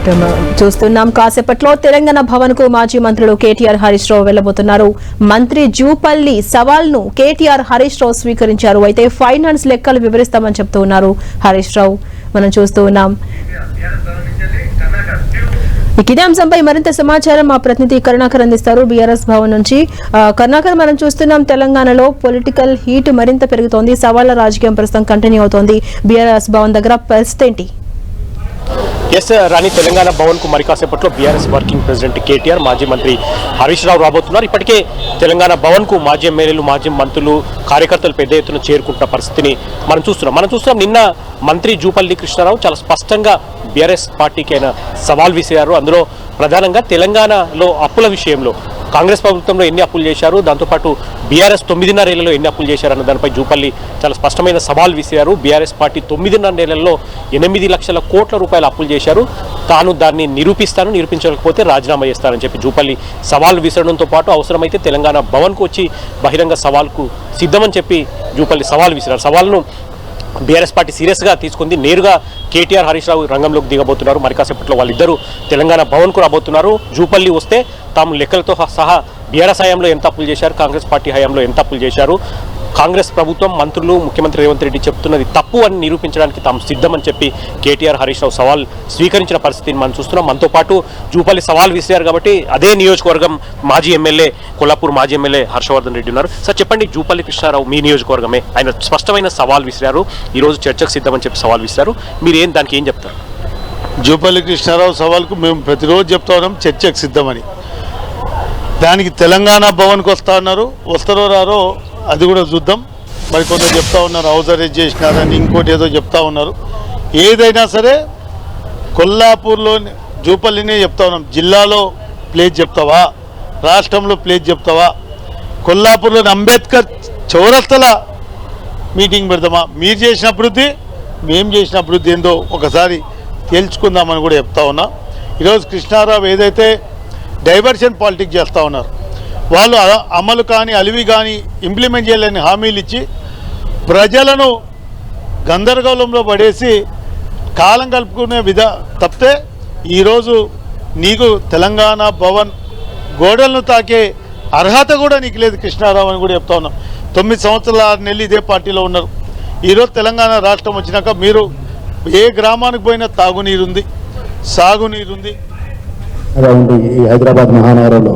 Right చూస్తున్నాం. కాసేపట్లో తెలంగాణ భవన్ కు మాజీ మంత్రులు కేటీఆర్ హరీష్ రావు వెళ్లబోతున్నారు. మంత్రి జూపల్లి సవాల్ ను కేటీఆర్ హరీష్ రావు స్వీకరించారు. అయితే ఫైనాన్స్ లెక్కలు వివరిస్తామని చెప్తూ ఉన్నారు హరీష్ రావు. మనం చూస్తూ ఉన్నాం. ఇదే అంశంపై మరింత సమాచారం మా ప్రతినిధి కరుణాకర్ అందిస్తారు బీఆర్ఎస్ భవన్ నుంచి. కరుణాకర్, మనం చూస్తున్నాం తెలంగాణలో పొలిటికల్ హీట్ మరింత పెరుగుతోంది. సవాళ్ల రాజకీయం ప్రస్తుతం కంటిన్యూ అవుతోంది. బీఆర్ఎస్ భవన్ దగ్గర పరిస్థితి ఏంటి? ఎస్ రాణి, తెలంగాణ భవన్ కు మరి కాసేపట్లో బీఆర్ఎస్ వర్కింగ్ ప్రెసిడెంట్ కేటీఆర్, మాజీ మంత్రి హరీష్ రావు రాబోతున్నారు. ఇప్పటికే తెలంగాణ భవన్ కు మాజీ ఎమ్మెల్యేలు, మాజీ మంత్రులు, కార్యకర్తలు పెద్ద ఎత్తున చేరుకుంటున్న పరిస్థితిని మనం చూస్తున్నాం. నిన్న మంత్రి జూపల్లి కృష్ణారావు చాలా స్పష్టంగా బీఆర్ఎస్ పార్టీకి ఆయన సవాల్ విసిరారు. అందులో ప్రధానంగా తెలంగాణలో అప్పుల విషయంలో కాంగ్రెస్ ప్రభుత్వంలో ఎన్ని అప్పులు చేశారు, దాంతోపాటు బీఆర్ఎస్ 9.5 ఏళ్లలో ఎన్ని అప్పులు చేశారన్న దానిపై జూపల్లి చాలా స్పష్టమైన సవాల్ విసిరారు. బీఆర్ఎస్ పార్టీ 9.5 ఏళ్లలో 8 లక్షల కోట్ల రూపాయల అప్పులు చేశారు, తాను దాన్ని నిరూపించకపోతే రాజీనామా చేస్తారని చెప్పి జూపల్లి సవాల్ విసరడంతో పాటు అవసరమైతే తెలంగాణ భవన్కు వచ్చి బహిరంగ సవాల్కు సిద్ధమని చెప్పి జూపల్లి సవాల్ విసిరారు. సవాల్ను బీఆర్ఎస్ పార్టీ సీరియస్గా తీసుకుంది. నేరుగా కేటీఆర్, హరీష్ రావు రంగంలోకి దిగబోతున్నారు. మరి కాసేపట్లో వాళ్ళిద్దరూ తెలంగాణ భవన్కు రాబోతున్నారు. జూపల్లి వస్తే తాము లెక్కలతో సహా బీఆర్ఎస్ హయాంలో ఎంత అప్పులు చేశారు, కాంగ్రెస్ పార్టీ హయాంలో ఎంత అప్పులు చేశారు, కాంగ్రెస్ ప్రభుత్వం, మంత్రులు, ముఖ్యమంత్రి రేవంత్ రెడ్డి చెప్తున్నది తప్పు అని నిరూపించడానికి తాము సిద్ధమని చెప్పి కేటీఆర్, హరీష్ రావు సవాల్ స్వీకరించిన పరిస్థితిని మనం చూస్తున్నాం. మనతో పాటు జూపల్లి సవాల్ విసిరారు కాబట్టి అదే నియోజకవర్గం మాజీ ఎమ్మెల్యే, కొల్లాపూర్ మాజీ ఎమ్మెల్యే హర్షవర్ధన్ రెడ్డి ఉన్నారు. సార్ చెప్పండి, జూపల్లి కృష్ణారావు మీ నియోజకవర్గమే, ఆయన స్పష్టమైన సవాల్ విసిరారు. ఈరోజు చర్చకు సిద్ధమని చెప్పి సవాల్ విసిరారు. మీరు దానికి ఏం చెప్తారు? జూపల్లి కృష్ణారావు సవాల్కు మేము ప్రతిరోజు చెప్తా ఉన్నాం చర్చకు సిద్ధమని. దానికి తెలంగాణ భవన్కి వస్తారో రారో అది కూడా చూద్దాం. మరి కొందరు చెప్తా ఉన్నారు హౌస్ అరెస్ట్ చేసినారని, ఇంకోటి ఏదో చెప్తా ఉన్నారు. ఏదైనా సరే కొల్లాపూర్లో జూపల్లినే చెప్తా ఉన్నాం. జిల్లాలో ప్లేస్ చెప్తావా, రాష్ట్రంలో ప్లేస్ చెప్తావా, కొల్లాపూర్లోని అంబేద్కర్ చౌరస్తల మీటింగ్ పెడతామా, మీరు చేసిన అభివృద్ధి మేము చేసిన అభివృద్ధి ఏందో ఒకసారి తేల్చుకుందామని కూడా చెప్తా ఉన్నా. ఈరోజు కృష్ణారావు ఏదైతే డైవర్షన్ పాలిటిక్స్ చేస్తూ ఉన్నారు, వాళ్ళు అమలు కానీ అలివి కానీ ఇంప్లిమెంట్ చేయలేని హామీలు ఇచ్చి ప్రజలను గందరగోళంలో పడేసి కాలం కలుపుకునే తప్పితే ఈరోజు నీకు తెలంగాణ భవన్ గోడలను తాకే అర్హత కూడా నీకు లేదు కృష్ణారావు అని కూడా చెప్తా ఉన్నాం. 9 సంవత్సరాల 6 నెలలు ఇదే పార్టీలో ఉన్నారు. ఈరోజు తెలంగాణ రాష్ట్రం వచ్చినాక మీరు ఏ గ్రామానికి పోయినా తాగునీరుంది, సాగునీరుంది. ఈ హైదరాబాద్ మహానగరంలో